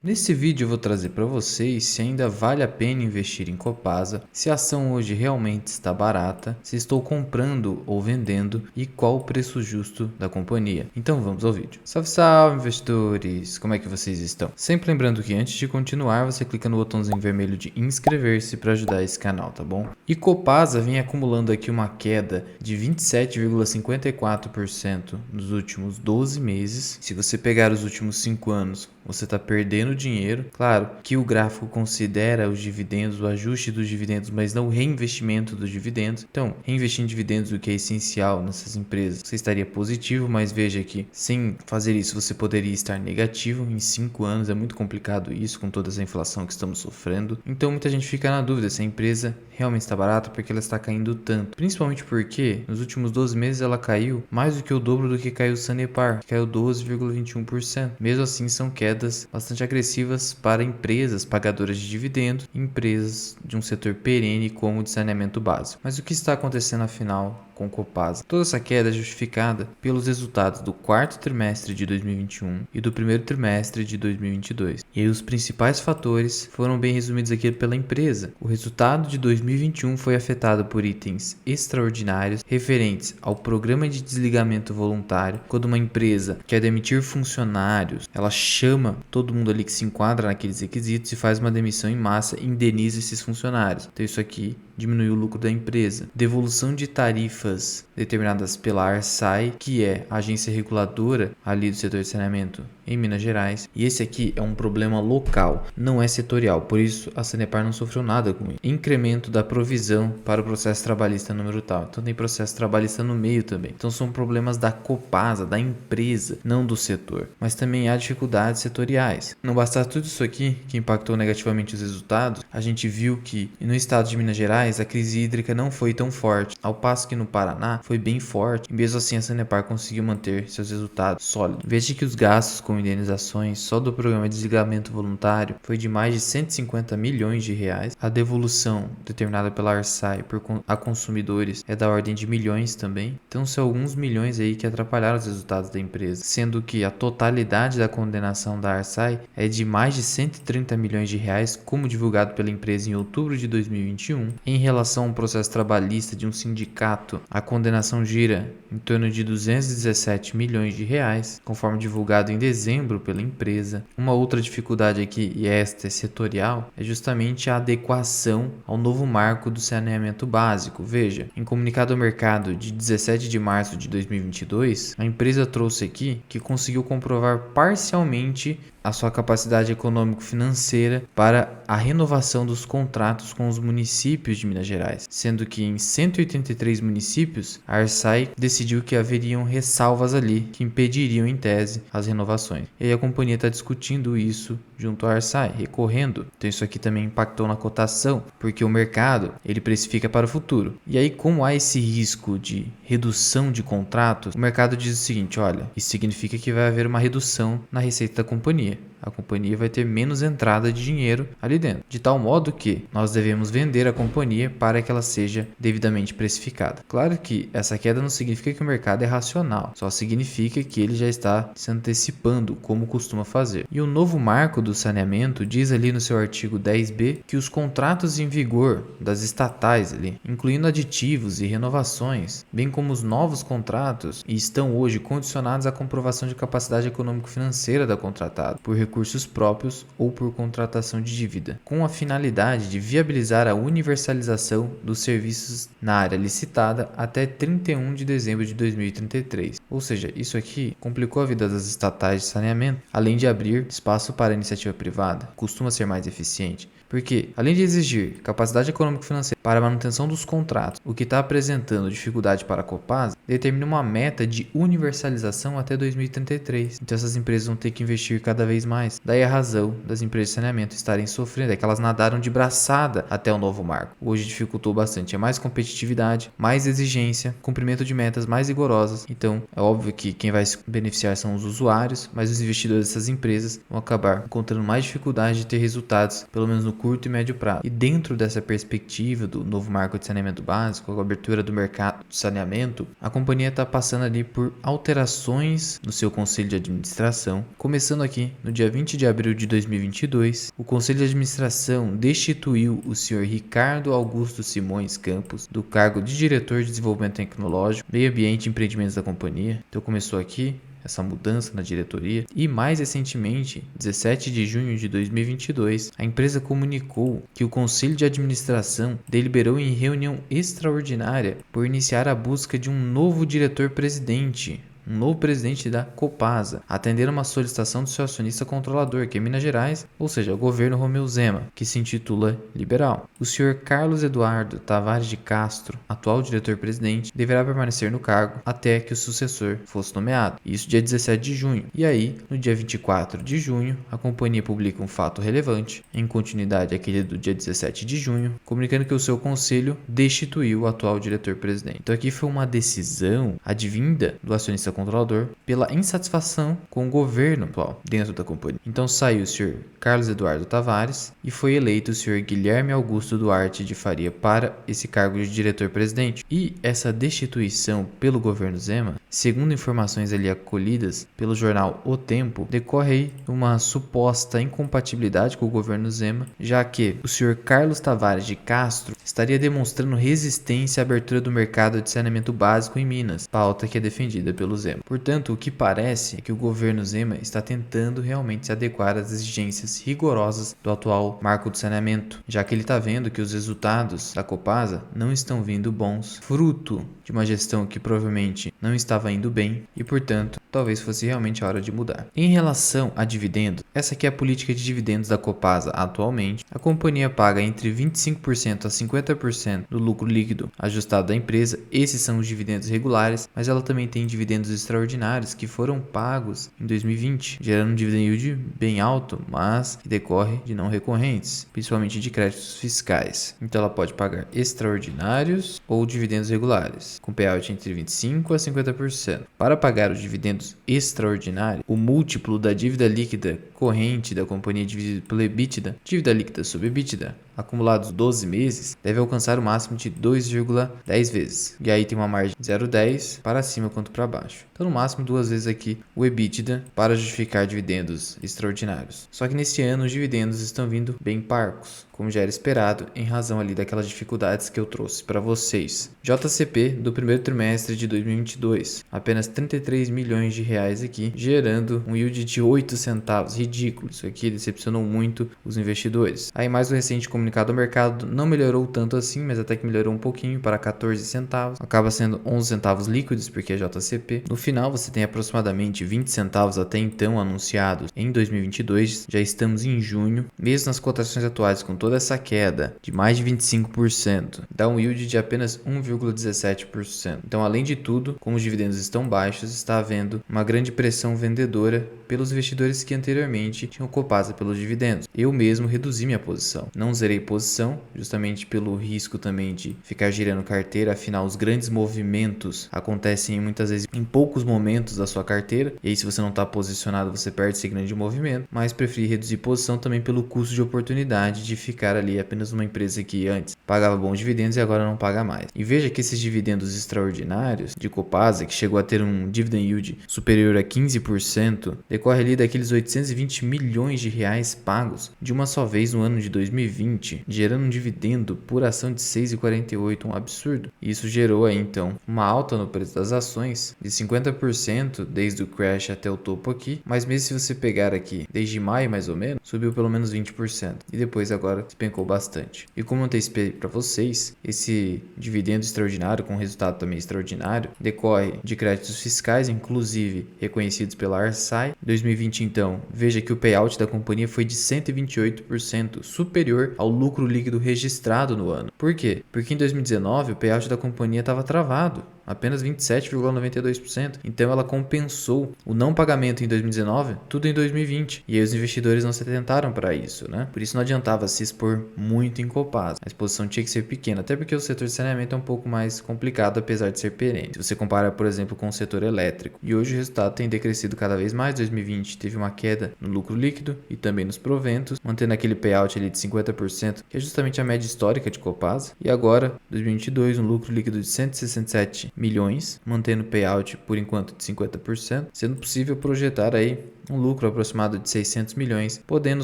Nesse vídeo eu vou trazer para vocês se ainda vale a pena investir em Copasa, se a ação hoje realmente está barata, se estou comprando ou vendendo e qual o preço justo da companhia. Então vamos ao vídeo. Salve, salve investidores! Como é que vocês estão? Sempre lembrando que antes de continuar você clica no botãozinho vermelho de inscrever-se para ajudar esse canal, tá bom? E Copasa vem acumulando aqui uma queda de 27,54% nos últimos 12 meses. Se você pegar os últimos 5 anos, você está perdendo dinheiro. Claro que o gráfico considera os dividendos, o ajuste dos dividendos, mas não o reinvestimento dos dividendos. Então, reinvestir em dividendos, o que é essencial nessas empresas, você estaria positivo, mas veja que sem fazer isso você poderia estar negativo em 5 anos. É muito complicado isso com toda essa inflação que estamos sofrendo. Então, muita gente fica na dúvida se a empresa realmente está barata porque ela está caindo tanto. Principalmente porque nos últimos 12 meses ela caiu mais do que o dobro do que caiu o Sanepar, que caiu 12,21%. Mesmo assim, são quedas bastante agressivas para empresas pagadoras de dividendos e empresas de um setor perene como o de saneamento básico. Mas o que está acontecendo afinal com Copasa? Toda essa queda é justificada pelos resultados do quarto trimestre de 2021 e do primeiro trimestre de 2022. E aí os principais fatores foram bem resumidos aqui pela empresa. O resultado de 2021 foi afetado por itens extraordinários referentes ao programa de desligamento voluntário. Quando uma empresa quer demitir funcionários, ela chama todo mundo ali que se enquadra naqueles requisitos e faz uma demissão em massa e indeniza esses funcionários. Então isso aqui diminuiu o lucro da empresa. Devolução de tarifas determinadas pela ARSAI, que é a agência reguladora ali do setor de saneamento em Minas Gerais. E esse aqui é um problema local, não é setorial, por isso a Sanepar não sofreu nada com isso. Incremento da provisão para o processo trabalhista número tal. Então tem processo trabalhista no meio também. Então são problemas da Copasa, da empresa, não do setor. Mas também há dificuldades setoriais. Não bastasse tudo isso aqui que impactou negativamente os resultados, a gente viu que no estado de Minas Gerais a crise hídrica não foi tão forte, ao passo que no Paraná foi bem forte, e mesmo assim a Sanepar conseguiu manter seus resultados sólidos. Veja que os gastos com indenizações só do programa de desligamento voluntário foi de mais de 150 milhões de reais. A devolução determinada pela ARSAI a consumidores é da ordem de milhões também. Então são alguns milhões aí que atrapalharam os resultados da empresa, sendo que a totalidade da condenação da ARSAI é de mais de 130 milhões de reais, como divulgado pela empresa em outubro de 2021. Em relação ao processo trabalhista de um sindicato, a condenação gira em torno de 217 milhões de reais, conforme divulgado em dezembro pela empresa. Uma outra dificuldade aqui, e esta é setorial, é justamente a adequação ao novo marco do saneamento básico. Veja, em comunicado ao mercado de 17 de março de 2022, a empresa trouxe aqui que conseguiu comprovar parcialmente a sua capacidade econômico-financeira para a renovação dos contratos com os municípios de Minas Gerais, sendo que em 183 municípios a ARSAI decidiu que haveriam ressalvas ali que impediriam em tese as renovações. E aí a companhia está discutindo isso junto à ARSAI, recorrendo. Então isso aqui também impactou na cotação, porque o mercado ele precifica para o futuro. E aí, como há esse risco de redução de contratos, o mercado diz o seguinte: olha, isso significa que vai haver uma redução na receita da companhia. A companhia vai ter menos entrada de dinheiro ali dentro, de tal modo que nós devemos vender a companhia para que ela seja devidamente precificada. Claro que essa queda não significa que o mercado é racional, só significa que ele já está se antecipando, como costuma fazer. E o novo marco do saneamento diz ali no seu artigo 10b que os contratos em vigor das estatais ali, incluindo aditivos e renovações, bem como os novos contratos, estão hoje condicionados à comprovação de capacidade econômico-financeira da contratada, por recursos próprios ou por contratação de dívida, com a finalidade de viabilizar a universalização dos serviços na área licitada até 31 de dezembro de 2033. Ou seja, isso aqui complicou a vida das estatais de saneamento, além de abrir espaço para a iniciativa privada, costuma ser mais eficiente. Porque, além de exigir capacidade econômico-financeira para a manutenção dos contratos, o que está apresentando dificuldade para a Copasa, determina uma meta de universalização até 2033. Então essas empresas vão ter que investir cada vez mais. Daí a razão das empresas de saneamento estarem sofrendo é que elas nadaram de braçada até o novo marco. Hoje dificultou bastante, é mais competitividade, mais exigência, cumprimento de metas mais rigorosas. Então é óbvio que quem vai se beneficiar são os usuários, mas os investidores dessas empresas vão acabar encontrando mais dificuldade de ter resultados, pelo menos no curto e médio prazo. E dentro dessa perspectiva do novo marco de saneamento básico, a abertura do mercado de saneamento, a companhia está passando ali por alterações no seu conselho de administração, começando aqui no dia 20 de abril de 2022, o Conselho de Administração destituiu o Sr. Ricardo Augusto Simões Campos do cargo de Diretor de Desenvolvimento Tecnológico, Meio Ambiente e Empreendimentos da companhia. Então começou aqui essa mudança na diretoria. E mais recentemente, 17 de junho de 2022, a empresa comunicou que o Conselho de Administração deliberou em reunião extraordinária por iniciar a busca de um novo diretor-presidente, um novo presidente da Copasa, atender uma solicitação do seu acionista controlador, que é Minas Gerais, ou seja, o governo Romeu Zema, que se intitula liberal. O senhor Carlos Eduardo Tavares de Castro, atual diretor-presidente, deverá permanecer no cargo até que o sucessor fosse nomeado. Isso dia 17 de junho. E aí, no dia 24 de junho, a companhia publica um fato relevante, em continuidade àquele do dia 17 de junho, comunicando que o seu conselho destituiu o atual diretor-presidente. Então aqui foi uma decisão advinda do acionista controlador pela insatisfação com o governo atual dentro da companhia. Então saiu o senhor Carlos Eduardo Tavares e foi eleito o senhor Guilherme Augusto Duarte de Faria para esse cargo de diretor-presidente. E essa destituição pelo governo Zema, segundo informações ali acolhidas pelo jornal O Tempo, decorre aí uma suposta incompatibilidade com o governo Zema, já que o senhor Carlos Tavares de Castro estaria demonstrando resistência à abertura do mercado de saneamento básico em Minas, pauta que é defendida pelo Zema. Portanto, o que parece é que o governo Zema está tentando realmente se adequar às exigências rigorosas do atual marco de saneamento, já que ele está vendo que os resultados da Copasa não estão vindo bons, fruto de uma gestão que provavelmente não estava indo bem e, portanto, talvez fosse realmente a hora de mudar. Em relação a dividendos, essa aqui é a política de dividendos da Copasa atualmente. A companhia paga entre 25% a 50% do lucro líquido ajustado da empresa. Esses são os dividendos regulares, mas ela também tem dividendos extraordinários que foram pagos em 2020, gerando um dividend yield bem alto, mas que decorre de não recorrentes, principalmente de créditos fiscais. Então ela pode pagar extraordinários ou dividendos regulares, com payout entre 25% a 50%. Para pagar os dividendos extraordinários, o múltiplo da dívida líquida corrente da companhia dividido pelo EBITDA, dívida líquida sobre EBITDA, acumulados 12 meses, deve alcançar o máximo de 2,10 vezes. E aí tem uma margem de 0,10 para cima quanto para baixo. Então no máximo 2 vezes aqui o EBITDA para justificar dividendos extraordinários. Só que neste ano os dividendos estão vindo bem parcos, como já era esperado, em razão ali daquelas dificuldades que eu trouxe para vocês. JCP do primeiro trimestre de 2022, apenas 33 milhões de reais aqui, gerando um yield de 8 centavos, ridículo. Isso aqui decepcionou muito os investidores. Aí mais um recente comunicado ao mercado não melhorou tanto assim, mas até que melhorou um pouquinho para 14 centavos. Acaba sendo 11 centavos líquidos porque é JCP. No final você tem aproximadamente 20 centavos até então anunciados em 2022. Já estamos em junho, mesmo nas cotações atuais com toda essa queda de mais de 25%, dá um yield de apenas 1,17%. Então, além de tudo, como os dividendos estão baixos, está havendo uma grande pressão vendedora pelos investidores que anteriormente tinham Copasa pelos dividendos. Eu mesmo reduzi minha posição. Não zerei posição, justamente pelo risco também de ficar girando carteira, afinal os grandes movimentos acontecem muitas vezes em poucos momentos da sua carteira, e aí se você não está posicionado você perde esse grande movimento, mas preferi reduzir posição também pelo custo de oportunidade de ficar ali apenas numa empresa que antes pagava bons dividendos e agora não paga mais. E veja que esses dividendos extraordinários de Copasa, que chegou a ter um dividend yield superior a 15%, decorre ali daqueles 820 milhões de reais pagos de uma só vez no ano de 2020, gerando um dividendo por ação de 6,48, um absurdo. E isso gerou aí então uma alta no preço das ações de 50% desde o crash até o topo aqui, mas mesmo se você pegar aqui desde maio mais ou menos, subiu pelo menos 20% e depois agora despencou bastante. E como eu antecipei para vocês, esse dividendo extraordinário com resultado também extraordinário decorre de créditos fiscais, inclusive reconhecidos pela Arsai. 2020 então, veja que o payout da companhia foi de 128%, superior ao lucro líquido registrado no ano. Por quê? Porque em 2019 o payout da companhia estava travado, apenas 27,92%. Então ela compensou o não pagamento em 2019, tudo em 2020. E aí os investidores não se atentaram para isso, né? Por isso não adiantava se expor muito em Copasa. A exposição tinha que ser pequena, até porque o setor de saneamento é um pouco mais complicado, apesar de ser perene. Se você compara, por exemplo, com o setor elétrico. E hoje o resultado tem decrescido cada vez mais. 2020 teve uma queda no lucro líquido e também nos proventos, mantendo aquele payout ali de 50%, que é justamente a média histórica de Copasa. E agora, 2022, um lucro líquido de 167 milhões, mantendo o payout por enquanto de 50%, sendo possível projetar aí um lucro aproximado de 600 milhões, podendo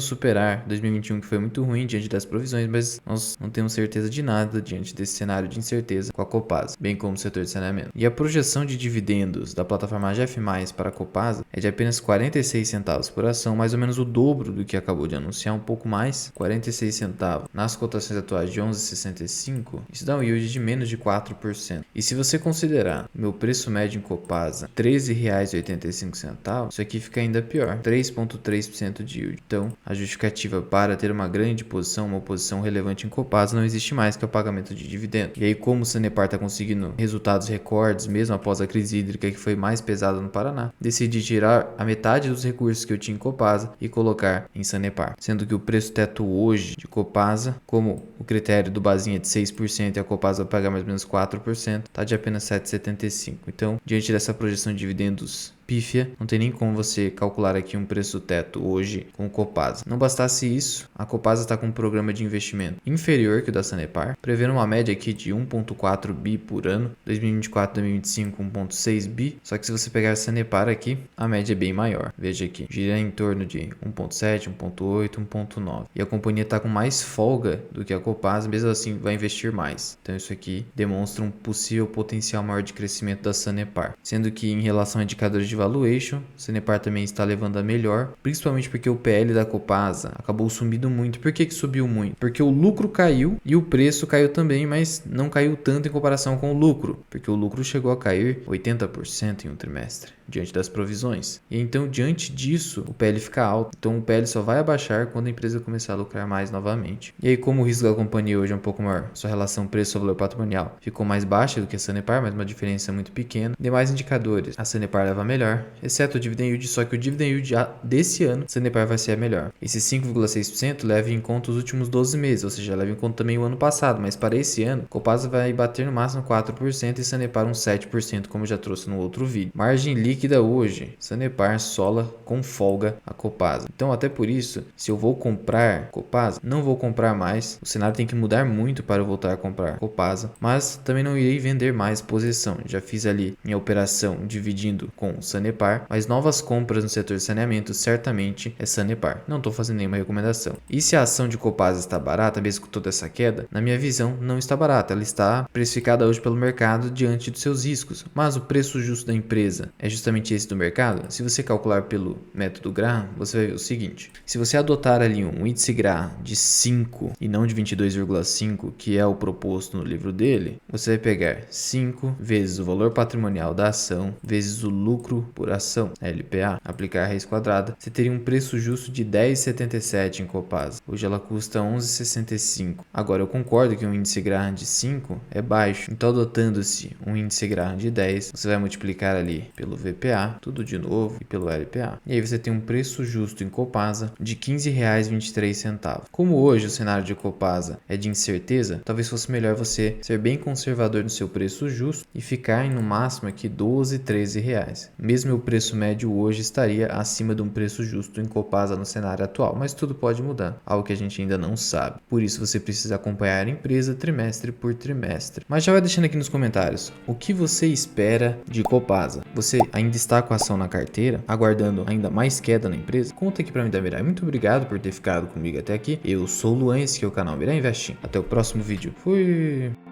superar 2021, que foi muito ruim diante das provisões, mas nós não temos certeza de nada diante desse cenário de incerteza com a Copasa, bem como o setor de saneamento. E a projeção de dividendos da plataforma GF+, para a Copasa é de apenas 46 centavos por ação, mais ou menos o dobro do que acabou de anunciar, um pouco mais, 46 centavos. Nas cotações atuais de 11,65, isso dá um yield de menos de 4%. E se você considerar meu preço médio em Copasa R$ 13,85, isso aqui fica ainda pior, 3,3% de yield. Então, a justificativa para ter uma grande posição, uma posição relevante em Copasa não existe mais, que é o pagamento de dividendos. E aí, como o Sanepar está conseguindo resultados recordes, mesmo após a crise hídrica que foi mais pesada no Paraná, decidi tirar a metade dos recursos que eu tinha em Copasa e colocar em Sanepar. Sendo que o preço teto hoje de Copasa, como o critério do Basel é de 6% e a Copasa vai pagar mais ou menos 4%, está de apenas 7,75%. Então, diante dessa projeção de dividendos pífia, não tem nem como você calcular aqui um preço teto hoje com o Copasa. Não bastasse isso, a Copasa está com um programa de investimento inferior que o da Sanepar, prevendo uma média aqui de 1,4 bi por ano, 2024, 2025, 1,6 bi, só que se você pegar a Sanepar aqui, a média é bem maior. Veja aqui, gira em torno de 1,7, 1,8, 1,9. E a companhia está com mais folga do que a Copasa, mesmo assim vai investir mais. Então isso aqui demonstra um possível potencial maior de crescimento da Sanepar, sendo que em relação a indicadores de valuation, o Sanepar também está levando a melhor, principalmente porque o PL da Copasa acabou subindo muito. Por que subiu muito? Porque o lucro caiu e o preço caiu também, mas não caiu tanto em comparação com o lucro, porque o lucro chegou a cair 80% em um trimestre, diante das provisões. E então, diante disso, o PL fica alto. Então, o PL só vai abaixar quando a empresa começar a lucrar mais novamente. E aí, como o risco da companhia hoje é um pouco maior, sua relação preço-valor patrimonial ficou mais baixa do que a Sanepar, mas uma diferença muito pequena. Demais indicadores, a Sanepar leva melhor, exceto o dividend yield, só que o dividend yield desse ano, a Sanepar vai ser a melhor. Esse 5,6% leva em conta os últimos 12 meses, ou seja, leva em conta também o ano passado, mas para esse ano, Copasa vai bater no máximo 4% e Sanepar uns 7%, como já trouxe no outro vídeo. Margem líquida hoje, Sanepar sola com folga a Copasa. Então, até por isso, se eu vou comprar Copasa, não vou comprar mais. O cenário tem que mudar muito para eu voltar a comprar Copasa, mas também não irei vender mais posição. Já fiz ali minha operação dividindo com o Sanepar, mas novas compras no setor de saneamento certamente é Sanepar. Não estou fazendo nenhuma recomendação. E se a ação de Copasa está barata, mesmo com toda essa queda, na minha visão não está barata. Ela está precificada hoje pelo mercado diante dos seus riscos. Mas o preço justo da empresa é justamente esse do mercado? Se você calcular pelo método Graham, você vai ver o seguinte. Se você adotar ali um índice Graham de 5 e não de 22,5, que é o proposto no livro dele, você vai pegar 5 vezes o valor patrimonial da ação vezes o lucro por ação, LPA, aplicar a raiz quadrada, você teria um preço justo de 10,77 em Copasa. Hoje ela custa 11,65. Agora eu concordo que um índice Graham de 5 é baixo, então adotando-se um índice Graham de 10, você vai multiplicar ali pelo VPA, tudo de novo, e pelo LPA. E aí você tem um preço justo em Copasa de R$ 15,23. Como hoje o cenário de Copasa é de incerteza, talvez fosse melhor você ser bem conservador no seu preço justo e ficar em no máximo aqui 12, 13 reais. Mesmo o preço médio hoje estaria acima de um preço justo em Copasa no cenário atual, mas tudo pode mudar, algo que a gente ainda não sabe. Por isso você precisa acompanhar a empresa trimestre por trimestre. Mas já vai deixando aqui nos comentários, o que você espera de Copasa? Você ainda está com a ação na carteira, aguardando ainda mais queda na empresa? Conta aqui pra mim da Mirai. Muito obrigado por ter ficado comigo até aqui. Eu sou o Luan, esse aqui é o canal Mirai Investing. Até o próximo vídeo. Fui!